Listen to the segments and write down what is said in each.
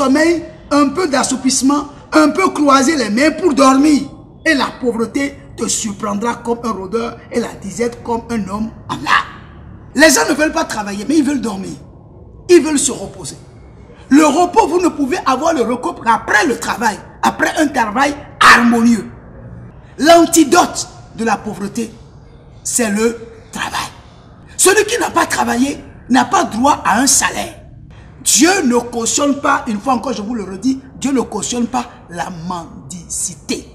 sommeil, un peu d'assoupissement, un peu croiser les mains pour dormir. Et la pauvreté te surprendra comme un rôdeur et la disette comme un homme en larmes. Les gens ne veulent pas travailler, mais ils veulent dormir. Ils veulent se reposer. Le repos, vous ne pouvez avoir le repos après le travail, après un travail harmonieux. L'antidote de la pauvreté, c'est le travail. Celui qui n'a pas travaillé n'a pas droit à un salaire. Dieu ne cautionne pas, une fois encore je vous le redis, Dieu ne cautionne pas la mendicité.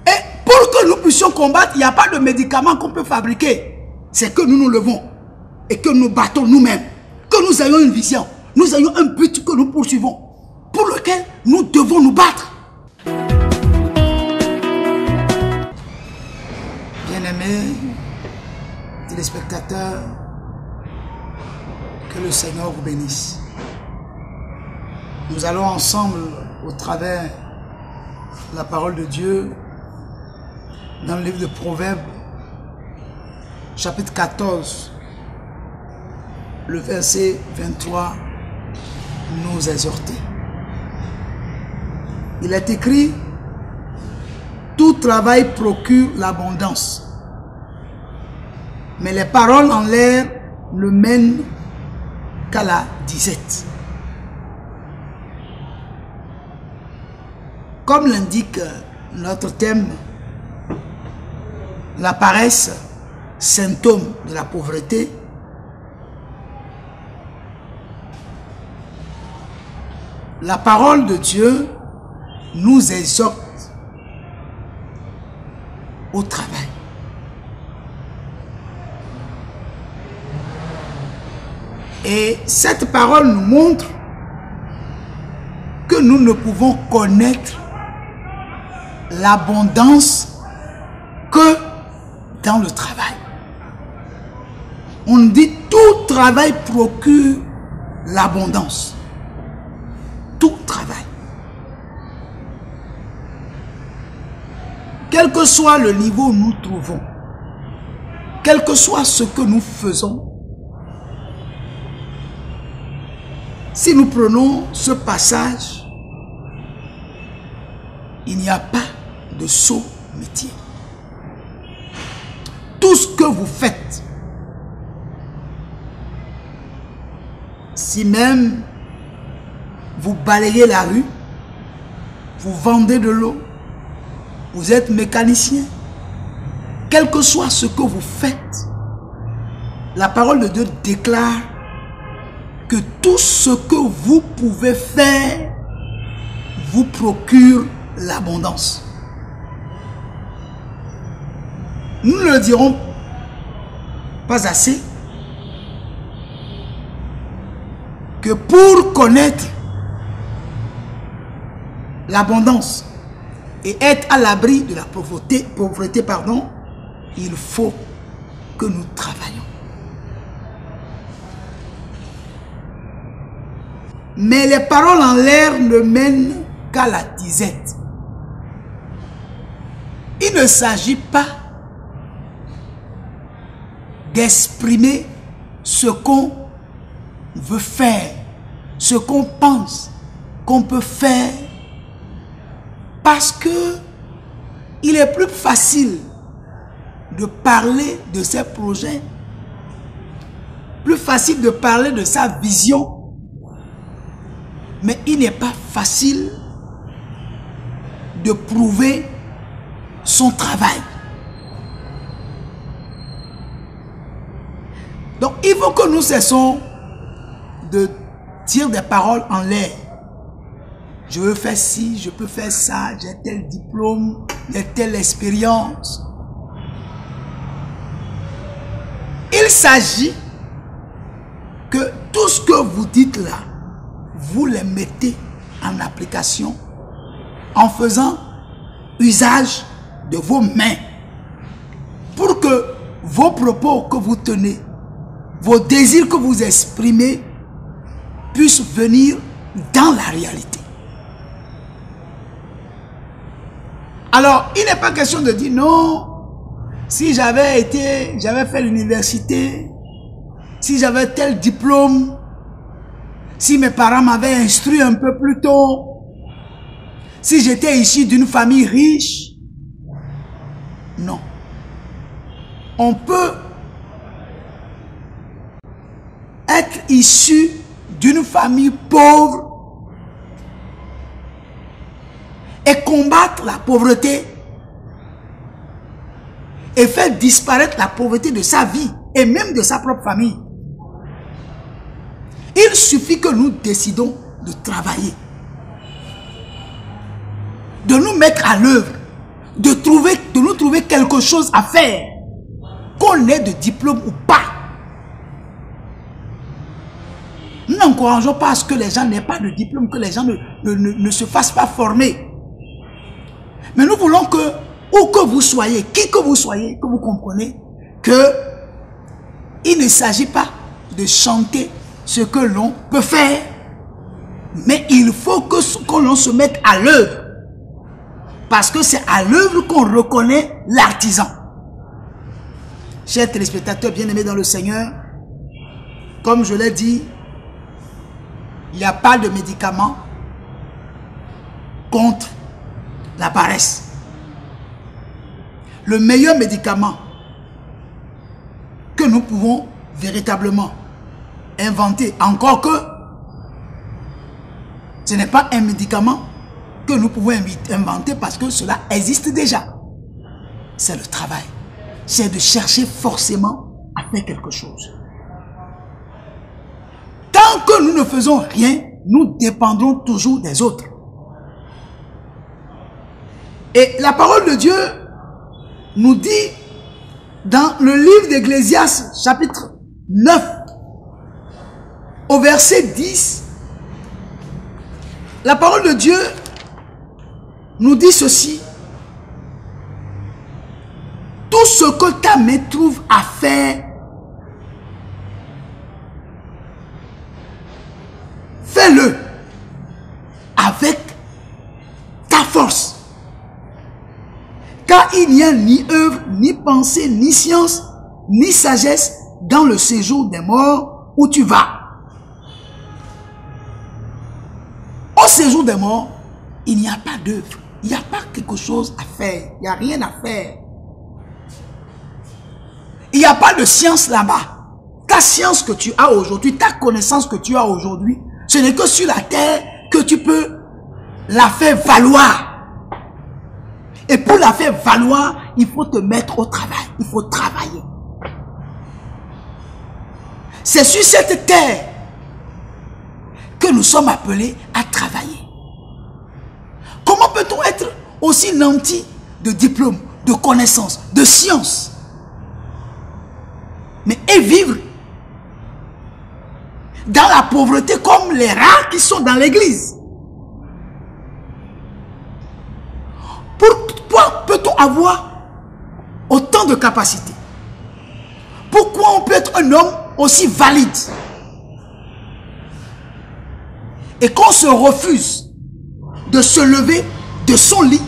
Et pour que nous puissions combattre, il n'y a pas de médicament qu'on peut fabriquer. C'est que nous nous levons et que nous battons nous-mêmes. Que nous ayons une vision, nous ayons un but que nous poursuivons, pour lequel nous devons nous battre. Bien-aimés téléspectateurs, que le Seigneur vous bénisse. Nous allons ensemble, au travers de la parole de Dieu, dans le livre de Proverbes, chapitre 14, le verset 23, nous exhorter. Il est écrit: tout travail procure l'abondance, mais les paroles en l'air ne mènent qu'à la disette. Comme l'indique notre thème, la paresse, symptôme de la pauvreté, la parole de Dieu nous exhorte au travail. Et cette parole nous montre que nous ne pouvons connaître l'abondance que dans le travail. On dit tout travail procure l'abondance. Tout travail. Quel que soit le niveau où nous trouvons, quel que soit ce que nous faisons, si nous prenons ce passage, il n'y a pas de sot métier. Tout ce que vous faites, si même vous balayez la rue, vous vendez de l'eau, vous êtes mécanicien, quel que soit ce que vous faites, la parole de Dieu déclare que tout ce que vous pouvez faire vous procure l'abondance. Nous ne le dirons pas assez que pour connaître l'abondance et être à l'abri de la pauvreté, il faut que nous travaillions. Mais les paroles en l'air ne mènent qu'à la disette. Il ne s'agit pas d'exprimer ce qu'on veut faire, ce qu'on pense qu'on peut faire, parce que il est plus facile de parler de ses projets, plus facile de parler de sa vision, mais il n'est pas facile de prouver son travail. Donc il faut que nous cessons de dire des paroles en l'air. Je veux faire ci, je peux faire ça, j'ai tel diplôme, j'ai telle expérience. Il s'agit que tout ce que vous dites là, vous les mettez en application en faisant usage de vos mains pour que vos propos que vous tenez, vos désirs que vous exprimez puissent venir dans la réalité. Alors, il n'est pas question de dire non, si j'avais fait l'université, si j'avais tel diplôme, si mes parents m'avaient instruit un peu plus tôt, si j'étais issu d'une famille riche. Non. On peut être issu d'une famille pauvre et combattre la pauvreté et faire disparaître la pauvreté de sa vie et même de sa propre famille. Il suffit que nous décidons de travailler, de nous mettre à l'œuvre, de nous trouver quelque chose à faire, qu'on ait de diplôme ou pas. Nous n'encourageons pas à ce que les gens n'aient pas de diplôme, que les gens ne se fassent pas former. Mais nous voulons que, où que vous soyez, qui que vous soyez, que vous compreniez que il ne s'agit pas de chanter ce que l'on peut faire, mais il faut que l'on se mette à l'œuvre. Parce que c'est à l'œuvre qu'on reconnaît l'artisan. Chers téléspectateurs bien-aimés dans le Seigneur, comme je l'ai dit, il n'y a pas de médicament contre la paresse. Le meilleur médicament que nous pouvons véritablement inventer, encore que ce n'est pas un médicament que nous pouvons inventer parce que cela existe déjà. C'est le travail. C'est de chercher forcément à faire quelque chose. Tant que nous ne faisons rien, nous dépendrons toujours des autres. Et la parole de Dieu nous dit dans le livre d'Ecclésiaste, chapitre 9, au verset 10, la parole de Dieu nous dit ceci: tout ce que ta main trouve à faire, fais-le avec ta force. Car il n'y a ni œuvre, ni pensée, ni science, ni sagesse dans le séjour des morts où tu vas. Au séjour des morts, il n'y a pas d'œuvre. Il n'y a pas quelque chose à faire. Il n'y a rien à faire. Il n'y a pas de science là-bas. Ta science que tu as aujourd'hui, ta connaissance que tu as aujourd'hui, ce n'est que sur la terre que tu peux la faire valoir. Et pour la faire valoir, il faut te mettre au travail. Il faut travailler. C'est sur cette terre que nous sommes appelés à travailler. Comment peut-on être aussi nanti de diplôme, de connaissances, de sciences, mais et vivre dans la pauvreté comme les rares qui sont dans l'église? Pourquoi peut-on avoir autant de capacités? Pourquoi on peut être un homme aussi valide et qu'on se refuse de se lever de son lit?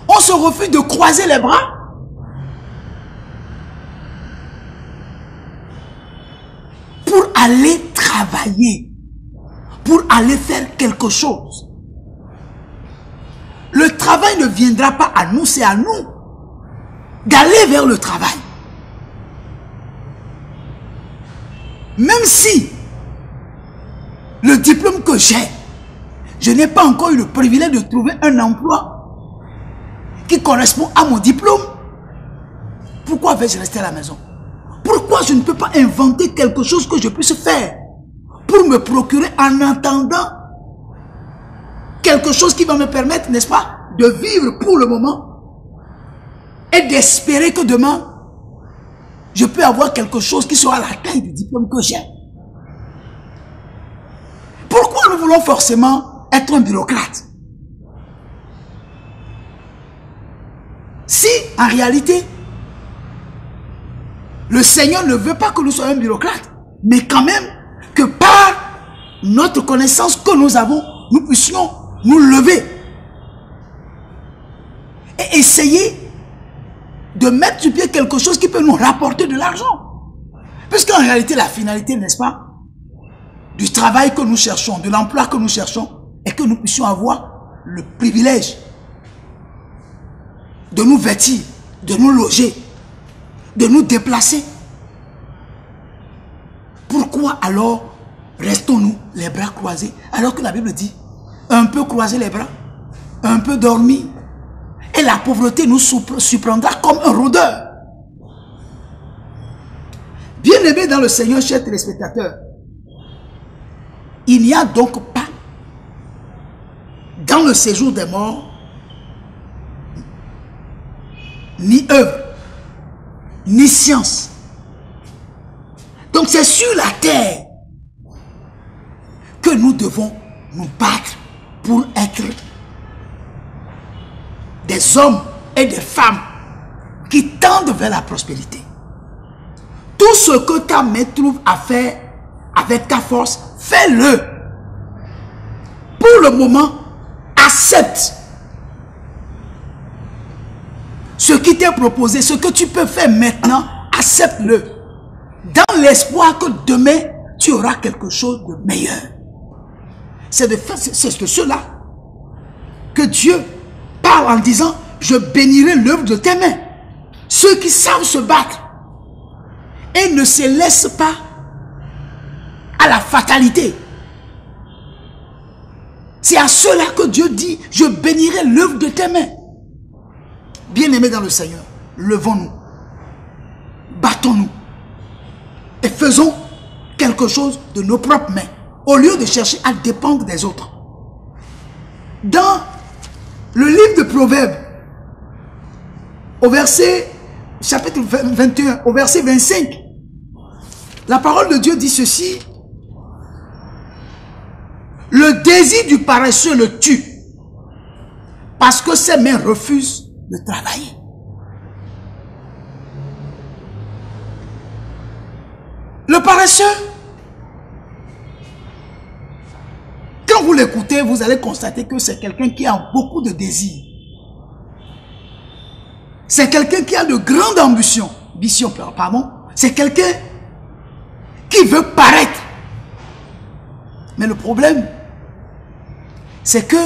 On se refuse de croiser les bras pour aller travailler, pour aller faire quelque chose. Le travail ne viendra pas à nous, c'est à nous d'aller vers le travail. Même si le diplôme que j'ai, je n'ai pas encore eu le privilège de trouver un emploi qui correspond à mon diplôme, pourquoi vais-je rester à la maison? Pourquoi je ne peux pas inventer quelque chose que je puisse faire pour me procurer en attendant quelque chose qui va me permettre, n'est-ce pas, de vivre pour le moment et d'espérer que demain, je peux avoir quelque chose qui sera à la taille du diplôme que j'ai. Pourquoi nous voulons forcément être un bureaucrate? Si, en réalité, le Seigneur ne veut pas que nous soyons un bureaucrate, mais quand même que par notre connaissance que nous avons, nous puissions nous lever et essayer de mettre sur pied quelque chose qui peut nous rapporter de l'argent. Puisqu'en réalité, la finalité, n'est-ce pas, du travail que nous cherchons, de l'emploi que nous cherchons, et que nous puissions avoir le privilège de nous vêtir, de nous loger, de nous déplacer. Pourquoi alors restons-nous les bras croisés, alors que la Bible dit un peu croiser les bras, un peu dormir, et la pauvreté nous surprendra comme un rôdeur. Bien-aimés dans le Seigneur, chers téléspectateurs, il n'y a donc pas dans le séjour des morts ni œuvre, ni science. Donc c'est sur la terre que nous devons nous battre pour être des hommes et des femmes qui tendent vers la prospérité. Tout ce que ta main trouve à faire avec ta force, fais-le. Pour le moment, accepte ce qui t'est proposé, ce que tu peux faire maintenant, accepte-le. Dans l'espoir que demain, tu auras quelque chose de meilleur. C'est de cela que Dieu parle en disant, je bénirai l'œuvre de tes mains. Ceux qui savent se battre et ne se laissent pas à la fatalité. C'est à cela que Dieu dit, je bénirai l'œuvre de tes mains. Bien-aimés dans le Seigneur, levons-nous, battons-nous et faisons quelque chose de nos propres mains, au lieu de chercher à dépendre des autres. Dans le livre de Proverbes, au verset, chapitre 21, au verset 25, la parole de Dieu dit ceci: le désir du paresseux le tue, parce que ses mains refusent de travailler. Le paresseux, quand vous l'écoutez, vous allez constater que c'est quelqu'un qui a beaucoup de désirs. C'est quelqu'un qui a de grandes ambitions. C'est quelqu'un qui veut paraître. Mais le problème, c'est que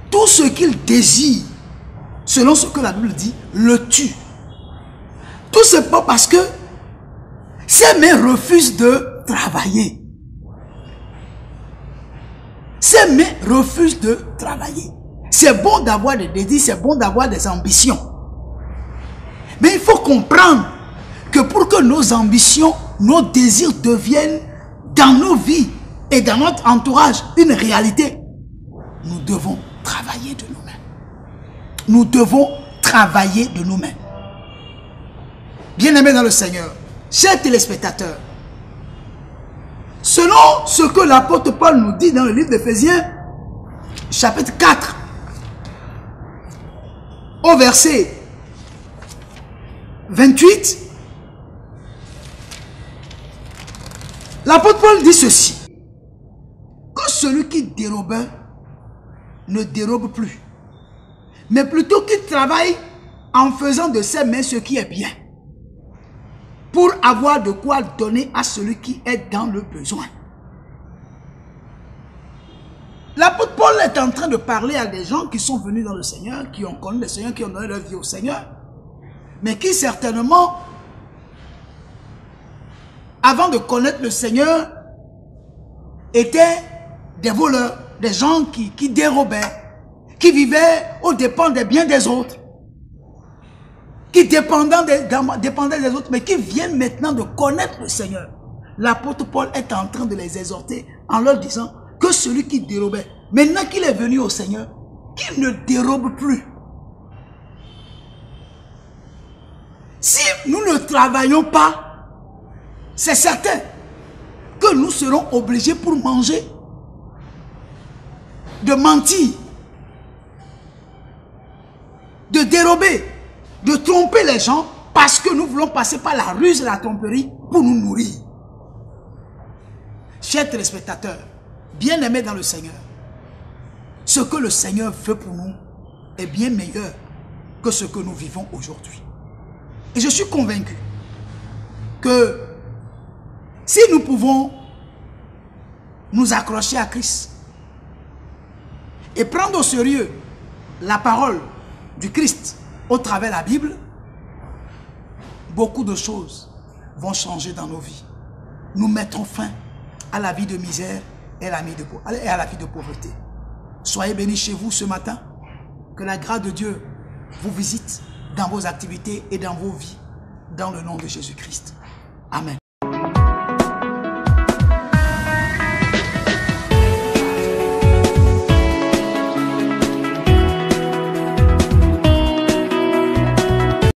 tout ce qu'il désire, selon ce que la Bible dit, le tue. Tout simplement parce que ses mains refusent de travailler. Ses mains refusent de travailler. C'est bon d'avoir des désirs, c'est bon d'avoir des ambitions. Mais il faut comprendre que pour que nos ambitions, nos désirs deviennent dans nos vies et dans notre entourage une réalité, nous devons travailler de nous-mêmes. Nous devons travailler de nous-mêmes. Bien-aimés dans le Seigneur, chers téléspectateurs, selon ce que l'apôtre Paul nous dit dans le livre d'Éphésiens, chapitre 4, au verset 28, l'apôtre Paul dit ceci: que celui qui dérobait ne dérobe plus, mais plutôt qu'il travaille en faisant de ses mains ce qui est bien, pour avoir de quoi donner à celui qui est dans le besoin. L'apôtre Paul est en train de parler à des gens qui sont venus dans le Seigneur, qui ont connu le Seigneur, qui ont donné leur vie au Seigneur, mais qui certainement, avant de connaître le Seigneur, étaient des voleurs, des gens qui dérobaient, qui vivaient aux dépens des biens des autres, qui dépendaient des autres, mais qui viennent maintenant de connaître le Seigneur. L'apôtre Paul est en train de les exhorter en leur disant que celui qui dérobait, maintenant qu'il est venu au Seigneur, qu'il ne dérobe plus. Si nous ne travaillons pas, c'est certain que nous serons obligés pour manger de mentir, de dérober, de tromper les gens parce que nous voulons passer par la ruse et la tromperie pour nous nourrir. Chers téléspectateurs, bien-aimés dans le Seigneur, ce que le Seigneur veut pour nous est bien meilleur que ce que nous vivons aujourd'hui. Et je suis convaincu que si nous pouvons nous accrocher à Christ et prendre au sérieux la parole du Christ au travers de la Bible, beaucoup de choses vont changer dans nos vies. Nous mettrons fin à la vie de misère et à la vie de pauvreté. Soyez bénis chez vous ce matin. Que la grâce de Dieu vous visite dans vos activités et dans vos vies. Dans le nom de Jésus-Christ. Amen.